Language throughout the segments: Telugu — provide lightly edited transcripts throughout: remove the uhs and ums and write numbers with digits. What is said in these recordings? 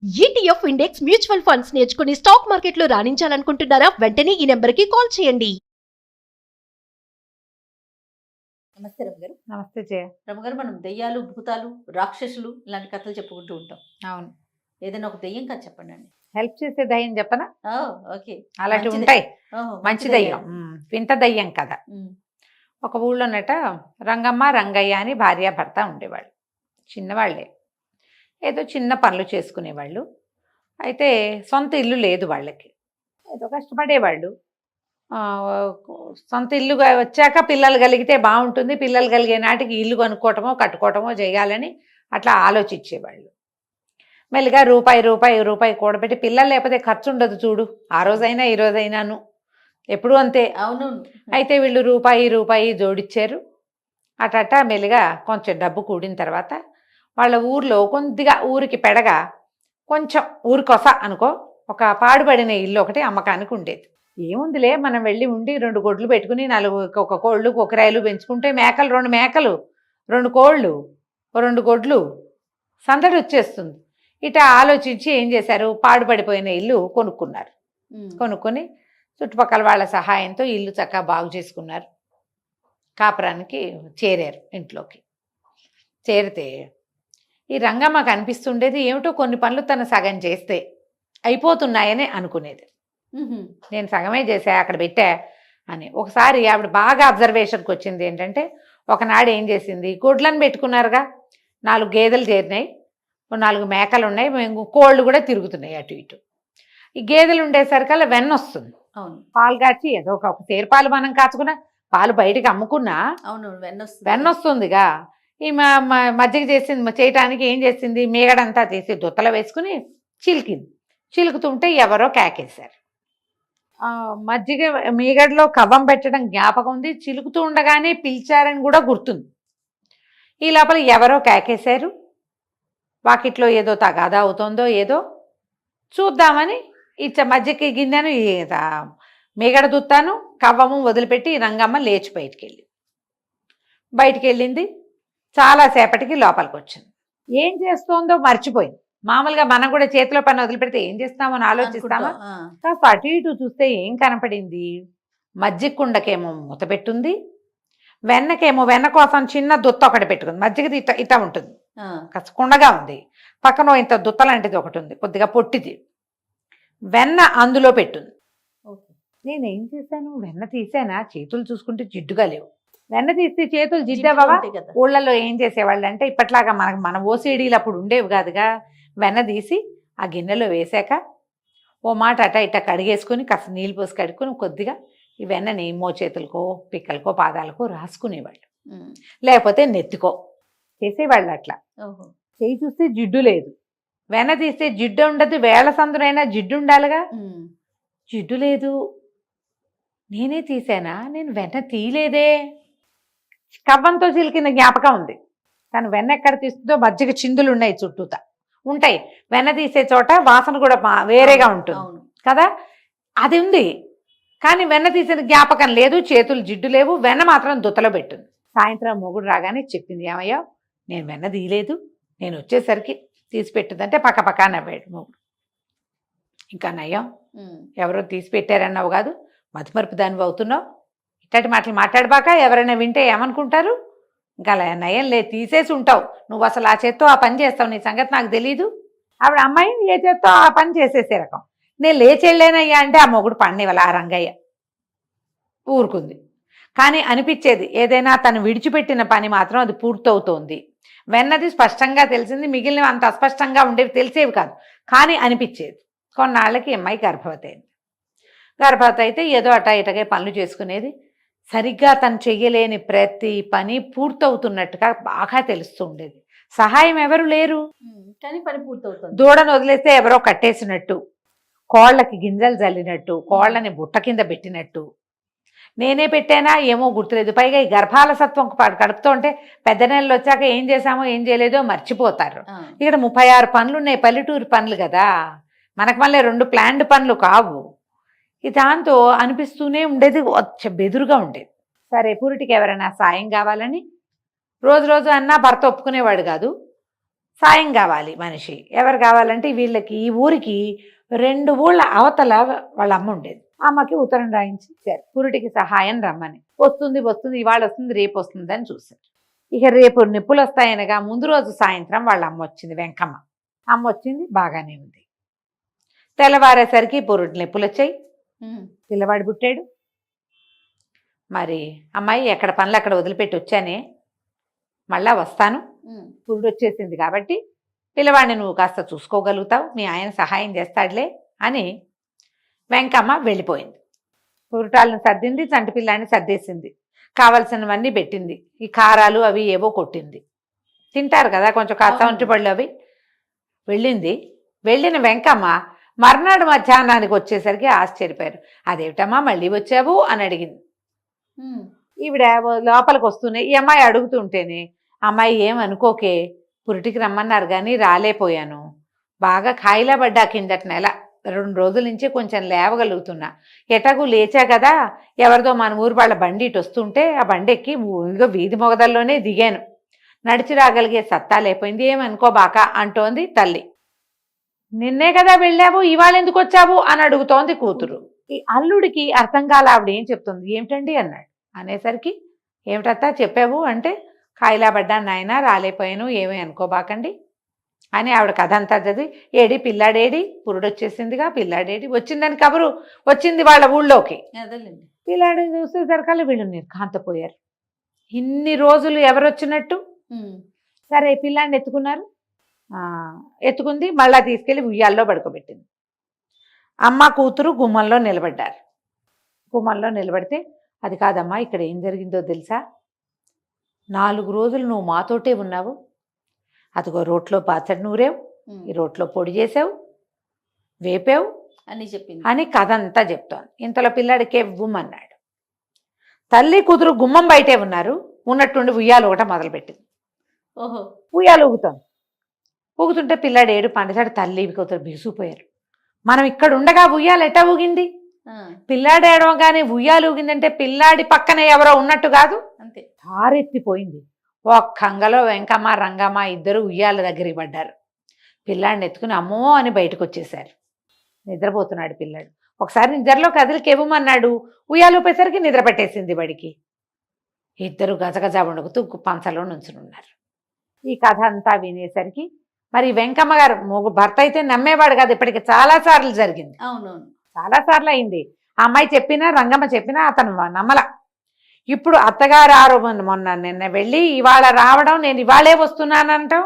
ఈటీఎఫ్ ఇండెక్స్ మ్యూచువల్ ఫండ్స్ నేర్చుకుని స్టాక్ మార్కెట్లో రాణించాలనుకుంటున్నారా? వెంటనే ఈ నెంబర్కి కాల్ చేయండి. నమస్తే రమగారు. నమస్తే జయ. రమగారు, మనం దెయ్యాలు, భూతాలు, రాక్షసులు ఇలాంటి కథలు చెప్పుకుంటూ ఉంటాం. అవును. ఏదైనా ఒక దెయ్యం కథ చెప్పండి అండి. హెల్ప్ చేసే దయ్యం చెప్పనా? ఓకే. అలాంటి మంచి ఉంటాయి. మంచి మంచి దయ్యం, వింత దయ్యం కదా. ఒక ఊళ్ళోనట రంగమ్మ రంగయ్య అని భార్యాభర్త ఉండేవాళ్ళు. చిన్నవాళ్ళే, ఏదో చిన్న పనులు చేసుకునేవాళ్ళు. అయితే సొంత ఇల్లు లేదు వాళ్ళకి, ఏదో కష్టపడేవాళ్ళు. ఆ, సొంత ఇల్లుగా వచ్చాక పిల్లలు కలిగితే బాగుంటుంది, పిల్లలు కలిగే నాటికి ఇల్లు కొనుక్కోవటమో కట్టుకోవటమో చేయాలని అట్లా ఆలోచించేవాళ్ళు. మెల్లిగా రూపాయి రూపాయి రూపాయి కూడబెట్టి, పిల్లలు లేకపోతే ఖర్చు ఉండదు చూడు, ఆ రోజైనా ఈ రోజైనాను ఎప్పుడు అంతే. అవును. అయితే వీళ్ళు రూపాయి రూపాయి జోడిచ్చారు. అటట మెల్లిగా కొంచెం డబ్బు కూడిన తర్వాత వాళ్ళ ఊర్లో కొద్దిగా ఊరికి పెడగా కొంచెం ఊరికొస అనుకో ఒక పాడుపడిన ఇల్లు ఒకటి అమ్మకానికి ఉండేది. ఏముందిలే, మనం వెళ్ళి ఉండి 2 గొడ్లు పెట్టుకుని 4 ఒక కోళ్ళు కొకరాయలు పెంచుకుంటే మేకలు 2 మేకలు 2 కోళ్ళు 2 గొడ్లు సందడి వచ్చేస్తుంది. ఇట ఆలోచించి ఏం చేశారు, పాడుపడిపోయిన ఇల్లు కొనుక్కున్నారు. కొనుక్కొని చుట్టుపక్కల వాళ్ళ సహాయంతో ఇల్లు చక్కగా బాగు చేసుకున్నారు. కాపురానికి చేరారు. ఇంట్లోకి చేరితే ఈ రంగమ్మ కనిపిస్తుండేది, ఏమిటో కొన్ని పనులు తను సగం చేస్తే అయిపోతున్నాయని అనుకునేది. నేను సగమే చేసా, అక్కడ పెట్టా అని. ఒకసారి ఆవిడ బాగా అబ్జర్వేషన్కి వచ్చింది ఏంటంటే, ఒకనాడు ఏం చేసింది, గొడ్లను పెట్టుకున్నారుగా, 4 గేదెలు చేరినాయి, 4 మేకలు ఉన్నాయి, కోళ్ళు కూడా తిరుగుతున్నాయి అటు ఇటు. ఈ గేదెలు ఉండేసరికల్లా వెన్న వస్తుంది. అవును. పాలు కాచి ఏదో ఒక సేరు పాలు మనం కాచుకున్నా, పాలు బయటికి అమ్ముకున్నా అవును, వెన్న వస్తుందిగా. ఈ మజ్జిగ చేసింది చేయటానికి ఏం చేసింది, మీగడంతా తీసి దుత్తలో వేసుకుని చిలికింది. చిలుకుతుంటే ఎవరో కేకేశారు. మజ్జిగ మీగడలో కవ్వం పెట్టడం జ్ఞాపకం ఉంది, చిలుకుతూ ఉండగానే పిలిచారని కూడా గుర్తుంది. ఈ లోపల ఎవరో కేకేశారు. వాకిట్లో ఏదో తగాదా అవుతుందో ఏదో చూద్దామని మజ్జిగ గిన్నెను మీగడ దుత్తాను కవ్వము వదిలిపెట్టి రంగమ్మ లేచి బయటికి వెళ్ళింది. చాలాసేపటికి లోపలికి వచ్చింది. ఏం చేస్తోందో మర్చిపోయింది. మామూలుగా మనం కూడా చేతిలో పని వదిలిపెడితే ఏం చేస్తామని ఆలోచిస్తామా? కాస్త అటు ఇటు చూస్తే ఏం కనపడింది, మజ్జిగ కుండకేమో మూత పెట్టుంది, వెన్నకేమో వెన్న కోసం చిన్న దుత్త ఒకటి పెట్టుకుంది. మజ్జిగది ఇట్ట ఇట్ట ఉంటుంది, కాస్త కుండగా ఉంది. పక్కన ఇంత దుత్త లాంటిది ఒకటి ఉంది, కొద్దిగా పొట్టిది. వెన్న అందులో పెట్టుంది. నేనేం చేశాను, వెన్న తీసానా, చేతులు చూసుకుంటే జిడ్డుగా లేవు. వెన్న తీస్తే చేతులు జిడ్డవా? ఊళ్ళల్లో ఏం చేసేవాళ్ళు అంటే, ఇప్పట్లాగా మన ఓసీడీలు అప్పుడు ఉండేవి కాదుగా. వెన్న తీసి ఆ గిన్నెలో వేసాక ఓ మాట అట ఇట్ట కడిగేసుకుని కాస్త నీళ్ళు పోసి కడుక్కొని కొద్దిగా ఈ వెన్నని చేతులకో పిక్కలకో పాదాలకో రాసుకునేవాళ్ళు, లేకపోతే నెత్తికో చేసేవాళ్ళు. అట్లా చేయి చూస్తే జిడ్డు లేదు, వెన్న తీస్తే జిడ్డు ఉండదు, వేళ సందునైనా జిడ్డు ఉండాలిగా. జిడ్డు లేదు, నేనే తీసానా, నేను వెన్న తీయలేదే. కవ్వంతో చిలికిన జ్ఞాపకం ఉంది, కానీ వెన్న ఎక్కడ తీస్తుందో మజ్జిగ చిందులు ఉన్నాయి, చుట్టూతా ఉంటాయి. వెన్న తీసే చోట వాసన కూడా వేరేగా ఉంటుంది కదా, అది ఉంది. కానీ వెన్న తీసిన జ్ఞాపకం లేదు, చేతులు జిడ్డు లేవు, వెన్న మాత్రం దుత్తలో పెట్టింది. సాయంత్రం మొగుడు రాగానే చెప్పింది, ఏమయ్యా నేను వెన్న తీయలేదు, నేను వచ్చేసరికి తీసి పెట్టిందంటే పక్క నవ్వాడు మొగుడు. ఇంకా నయ్యం, ఎవరో తీసి పెట్టారన్నావు కాదు, మతిమరుపు దానివి అవుతున్నావు, ఇట్టటి మాటలు మాట్లాడబాక, ఎవరైనా వింటే ఏమనుకుంటారు, ఇంకా నయం లే, తీసేసి ఉంటావు నువ్వు, అసలు ఆ చేత్తో ఆ పని చేస్తావు, నీ సంగతి నాకు తెలీదు. ఆవిడ అమ్మాయి ఏ చేత్తో ఆ పని చేసేసే రకం. నేను లేచెళ్ళానయ్యా అంటే ఆ మొగుడు పన్నివ్వాల, ఆ రంగయ్య ఊరుకుంది. కానీ అనిపించేది, ఏదైనా తను విడిచిపెట్టిన పని మాత్రం అది పూర్తవుతోంది. వెన్నది స్పష్టంగా తెలిసింది, మిగిలినవి అంత అస్పష్టంగా ఉండేవి, తెలిసేవి కాదు, కానీ అనిపించేది. కొన్నాళ్ళకి అమ్మాయి గర్భవతి అయింది. గర్భవతి అయితే ఏదో అటా ఇటగే పనులు చేసుకునేది. సరిగ్గా తను చెయ్యలేని ప్రతి పని పూర్తవుతున్నట్టుగా బాగా తెలుస్తూ ఉండేది. సహాయం ఎవరు లేరు, కానీ పని పూర్తవుతుంది. దూడను వదిలేస్తే ఎవరో కట్టేసినట్టు, కోళ్ళకి గింజలు జల్లినట్టు, కోళ్ళని బుట్ట కింద పెట్టినట్టు. నేనే పెట్టానా ఏమో గుర్తులేదు. పైగా ఈ గర్భాలసత్వం కడుపుతూ ఉంటే పెద్ద నెలలు వచ్చాక ఏం చేశామో ఏం చేయలేదో మర్చిపోతారు. ఇక్కడ 36 పనులు ఉన్నాయి, పల్లెటూరు పనులు కదా, మనకు మళ్ళీ 2 ప్లాన్డ్ పనులు కావు. దాంతో అనిపిస్తూనే ఉండేది, బెదురుగా ఉండేది. సరే పూరిటికి ఎవరైనా సాయం కావాలని రోజు అన్నా భర్త ఒప్పుకునేవాడు కాదు. సాయం కావాలి మనిషి. ఎవరు కావాలంటే వీళ్ళకి ఈ ఊరికి 2 ఊళ్ళ అవతల వాళ్ళ అమ్మ ఉండేది. అమ్మకి ఉత్తరం రాయించి ఇచ్చారు, పురుటికి సహాయం రమ్మని. వస్తుంది ఇవాళ వస్తుంది రేపు వస్తుంది అని చూశారు. ఇక రేపు నిప్పులు వస్తాయనగా ముందు రోజు సాయంత్రం వాళ్ళ అమ్మ వచ్చింది, వెంకమ్మ అమ్మ వచ్చింది. బాగానే ఉంది. తెల్లవారేసరికి పురుటి నిప్పులు వచ్చాయి, పిల్లవాడు పుట్టాడు. మరి అమ్మాయి ఎక్కడ పనులు అక్కడ వదిలిపెట్టి వచ్చానే, మళ్ళా వస్తాను, పురుడు వచ్చేసింది కాబట్టి పిల్లవాడిని నువ్వు కాస్త చూసుకోగలుగుతావు, మీ ఆయన సహాయం చేస్తాడులే అని వెంకమ్మ వెళ్ళిపోయింది. పురుటాలను సర్దింది, చంటి పిల్లాన్ని సర్దేసింది, కావలసినవన్నీ పెట్టింది, ఈ కారాలు అవి ఏవో కొట్టింది. తింటారు కదా కొంచెం కాస్త ఒంటిపళ్ళు అవి. వెళ్ళిన వెంకమ్మ మర్నాడు మధ్యాహ్నానికి వచ్చేసరికి ఆశ్చర్యపోయారు. అదేమిటమ్మా మళ్ళీ వచ్చావు అని అడిగింది. ఈవిడ లోపలికి వస్తూనే ఈ అమ్మాయి అడుగుతుంటేనే, అమ్మాయి ఏమనుకోకే, పురిటికి రమ్మన్నారు కానీ రాలేపోయాను, బాగా కాయిలా పడ్డా, కిందటి నెల 2 రోజుల నుంచి కొంచెం లేవగలుగుతున్నా, ఎటాగు లేచా కదా, ఎవరిదో మన ఊరు వాళ్ళ బండి ఇటు వస్తుంటే ఆ బండి ఎక్కి ఇగో వీధి మొగదల్లోనే దిగాను, నడిచి రాగలిగే సత్తా లేకపోయింది, ఏమనుకోబాక అంటోంది తల్లి. నిన్నే కదా వెళ్ళావు, ఇవాళ ఎందుకు వచ్చావు అని అడుగుతోంది కూతురు. ఈ అల్లుడికి అర్థం కాల ఆవిడ ఏం చెప్తుంది. ఏమిటండి అన్నాడు. అనేసరికి ఏమిటత్తా చెప్పావు అంటే, కాయిలా పడ్డాను నాయన, రాలేపోయాను, ఏమీ అనుకోబాకండి అని ఆవిడ కథ అంతా చదివి, ఏడి పిల్లాడేడి, పురుడొచ్చేసిందిగా, పిల్లాడేడి, వచ్చిందని కబురు వచ్చింది వాళ్ళ ఊళ్ళోకి. పిల్లాడిని చూసేసరికల్లా వీళ్ళు నిర్ఘాంతపోయారు. ఇన్ని రోజులు ఎవరు వచ్చినట్టు. సరే పిల్లాడిని ఎత్తుకుంది, మళ్ళా తీసుకెళ్ళి ఉయ్యాల్లో పడుకోబెట్టింది. అమ్మ కూతురు గుమ్మంలో నిలబడ్డారు. గుమ్మంలో నిలబడితే, అది కాదమ్మా ఇక్కడ ఏం జరిగిందో తెలుసా, 4 రోజులు నువ్వు మాతోటే ఉన్నావు, అదిగో రోట్లో పాచడి నూరేవు, ఈ రోట్లో పొడి చేసావు, వేపావు అని చెప్పింది అని కథ అంతా చెప్తోంది. ఇంతలో పిల్లాడికే గుమ్మన్నాడు. తల్లి కూతురు గుమ్మం బయటే ఉన్నారు, ఉన్నట్టుండి ఉయ్యాలు ఒకట మొదలుపెట్టింది. ఉయ్యాలు ఊగుతోంది. ఊగుతుంటే పిల్లాడు ఏడు పండసాడు, తల్లి కూతురు బిగుసిపోయారు. మనం ఇక్కడ ఉండగా ఉయ్యాలు ఎట్టా ఊగింది, పిల్లాడు ఏడవగానే ఉయ్యాలు ఊగిందంటే పిల్లాడి పక్కన ఎవరో ఉన్నట్టు కాదు, అంతే. తారెత్తిపోయింది. ఒక్కంగలో వెంకమ్మ రంగమ్మ ఇద్దరు ఉయ్యాల దగ్గరికి పడ్డారు. పిల్లాడిని ఎత్తుకుని అమ్మో అని బయటకు వచ్చేశారు. నిద్రపోతున్నాడు పిల్లాడు. ఒకసారి నిద్రలో కదిలికెవ్వమన్నాడు, ఉయ్యాలు ఊపేసరికి నిద్ర పట్టేసింది బడికి. ఇద్దరు గజగజ వణుకుతూ పంచలో నుంచునున్నారు. ఈ కథ అంతా వినేసరికి మరి వెంకమ్మ గారు భర్త అయితే నమ్మేవాడు కాదు, ఇప్పటికి చాలాసార్లు జరిగింది. అవునవును, చాలాసార్లు అయింది. ఆ అమ్మాయి చెప్పినా రంగమ్మ చెప్పినా అతను నమ్మల. ఇప్పుడు అత్తగారు ఆరోపణ, మొన్న నిన్న వెళ్ళి ఇవాళ రావడం, నేను ఇవాళే వస్తున్నానంటాం,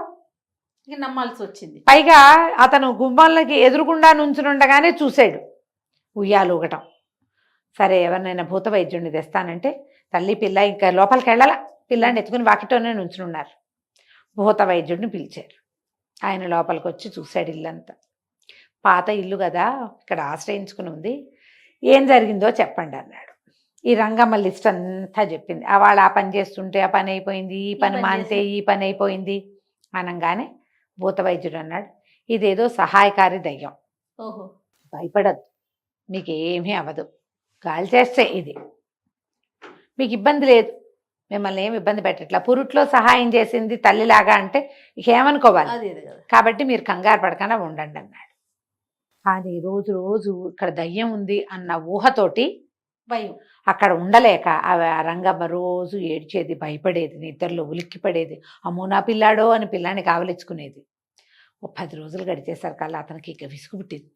నమ్మాల్సి వచ్చింది. పైగా అతను గుమ్మాలకి ఎదురుగుండా నుంచునుండగానే చూశాడు ఉయ్యాలు ఊగటం. సరే ఎవరినైనా భూత వైద్యుడిని తెస్తానంటే తల్లి పిల్ల ఇంకా లోపలికి వెళ్ళాల, పిల్లాన్ని ఎత్తుకుని వాకిటోనే నుంచునున్నారు. భూత వైద్యుడిని పిలిచారు. ఆయన లోపలికి వచ్చి చూశాడు ఇల్లంతా. పాత ఇల్లు కదా, ఇక్కడ ఆశ్రయించుకుని ఉంది, ఏం జరిగిందో చెప్పండి అన్నాడు. ఈ రంగమ్మ లిస్ట్ అంతా చెప్పింది. వాళ్ళ ఆ పని చేస్తుంటే ఆ పని అయిపోయింది, ఈ పని మానితే ఈ పని అయిపోయింది అనగానే భూత వైద్యుడు అన్నాడు, ఇదేదో సహాయకారి దయ్యం, భయపడద్దు, మీకేమీ అవ్వదు, గాలి చేస్తే ఇది మీకు ఇబ్బంది లేదు, మిమ్మల్ని ఏమి ఇబ్బంది పెట్టట్లా, పురుట్లో సహాయం చేసింది తల్లిలాగా అంటే ఏమనుకోవాలి, కాబట్టి మీరు కంగారు పడకుండా ఉండండి అన్నాడు. కానీ రోజు రోజు ఇక్కడ దయ్యం ఉంది అన్న ఊహతోటి భయం, అక్కడ ఉండలేక ఆ రంగమ్మ రోజు ఏడ్చేది, భయపడేది, నిద్రలో ఉలిక్కిపడేది, అమ్మో నా పిల్లాడో అని పిల్లాన్ని కావలించుకునేది. 10 రోజులు గడిచేసరికల్లా అతనికి ఇక విసుగు పుట్టింది.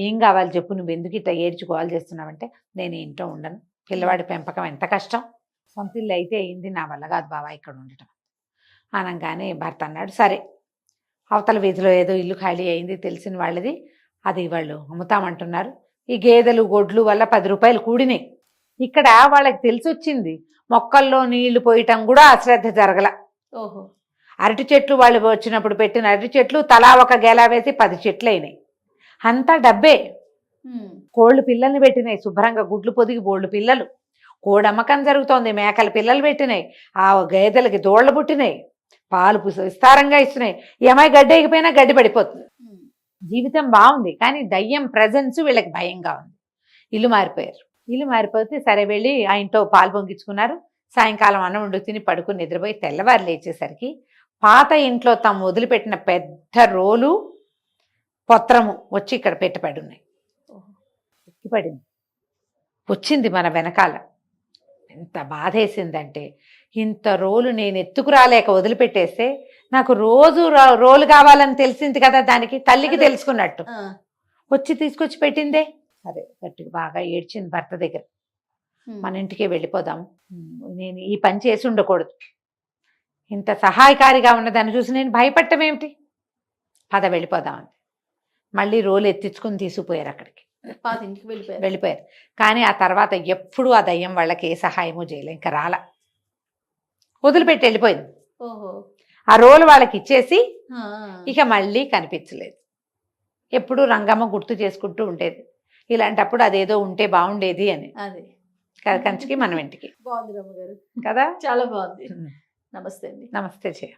ఏం కావాలి చెప్పు, నువ్వు ఎందుకు ఇట్లా ఏడ్చుకోవాలి చేస్తున్నావంటే, నేను ఇంట్లో ఉండను, పిల్లవాడి పెంపకం ఎంత కష్టం, సొంత ఇల్లు అయితే అయింది, నా వల్ల కాదు బావా ఇక్కడ ఉండటం అనగానే భర్త అన్నాడు, సరే అవతల వీధిలో ఏదో ఇల్లు ఖాళీ అయింది తెలిసిన వాళ్ళది, అది వాళ్ళు అమ్ముతామంటున్నారు, ఈ గేదెలు గొడ్లు వల్ల 10 రూపాయలు కూడినాయి. ఇక్కడ వాళ్ళకి తెలిసి వచ్చింది, మొక్కల్లో నీళ్లు పోయటం కూడా అశ్రద్ధ జరగల. అరటి చెట్లు వాళ్ళు వచ్చినప్పుడు పెట్టిన అరటి చెట్లు తలా ఒక గేలా వేసి 10 చెట్లు అయినాయి, అంతా డబ్బే. కోళ్ళు పిల్లల్ని పెట్టినాయి, శుభ్రంగా గుడ్లు పొదిగి బోళ్ళు పిల్లలు, కోడమ్మకం జరుగుతోంది, మేకల పిల్లలు పెట్టినాయి, ఆ గేదెలకి దోళ్లు పుట్టినాయి, పాలు విస్తారంగా ఇస్తున్నాయి. ఏమై గడ్డి ఎగిపోయినా గడ్డి పడిపోతుంది, జీవితం బాగుంది. కానీ దయ్యం ప్రజెన్స్ వీళ్ళకి భయంగా ఉంది. ఇల్లు మారిపోయారు. ఇల్లు మారిపోతే సరే వెళ్ళి ఆ ఇంట్లో పాలు పొంగించుకున్నారు. సాయంకాలం అన్నం వండు తిని పడుకుని నిద్రపోయి తెల్లవారు లేచేసరికి పాత ఇంట్లో తాము వదిలిపెట్టిన పెద్ద రోలు పత్రము వచ్చి ఇక్కడ పెట్టుబడి ఉన్నాయి. పడింది వచ్చింది మన వెనకాల. ఎంత బాధేసిందంటే ఇంత రోలు నేను ఎత్తుకురాలేక వదిలిపెట్టేస్తే నాకు రోజు రోలు కావాలని తెలిసింది కదా, దానికి తల్లికి అదే. తెలుసుకున్నట్టు వచ్చి తీసుకొచ్చి పెట్టిందే. సరే గట్టిగా బాగా ఏడ్చింది భర్త దగ్గర. మన ఇంటికే వెళ్ళిపోదాం, నేను ఈ పని చేసి ఉండకూడదు, ఇంత సహాయకారిగా ఉన్నదాన్ని చూసి నేను భయపడటం ఏమిటి, పద వెళ్ళిపోదాం అంది. మళ్ళీ రోలు ఎత్తించుకుని తీసుకుపోయారు అక్కడికి, పాత ఇంటికి వెళ్ళిపోయారు. వెళ్ళిపోయారు. కానీ ఆ తర్వాత ఎప్పుడూ ఆ దయ్యం వాళ్ళకి ఏ సహాయము చేయలే, ఇంకా రాల, వదిలిపెట్టి వెళ్ళిపోయింది. ఓహో. ఆ రోలు వాళ్ళకి ఇచ్చేసి ఆ, ఇక మళ్ళీ కనిపించలేదు. ఎప్పుడు రంగమ్మ గుర్తు చేసుకుంటూ ఉండేది, ఇలాంటప్పుడు అదేదో ఉంటే బాగుండేది అని. అదే కంచికి మనం ఇంటికి బాగుంది రమ్మగారు, కదా. చాలా బాగుంది. నమస్తే అండి. నమస్తే జయ.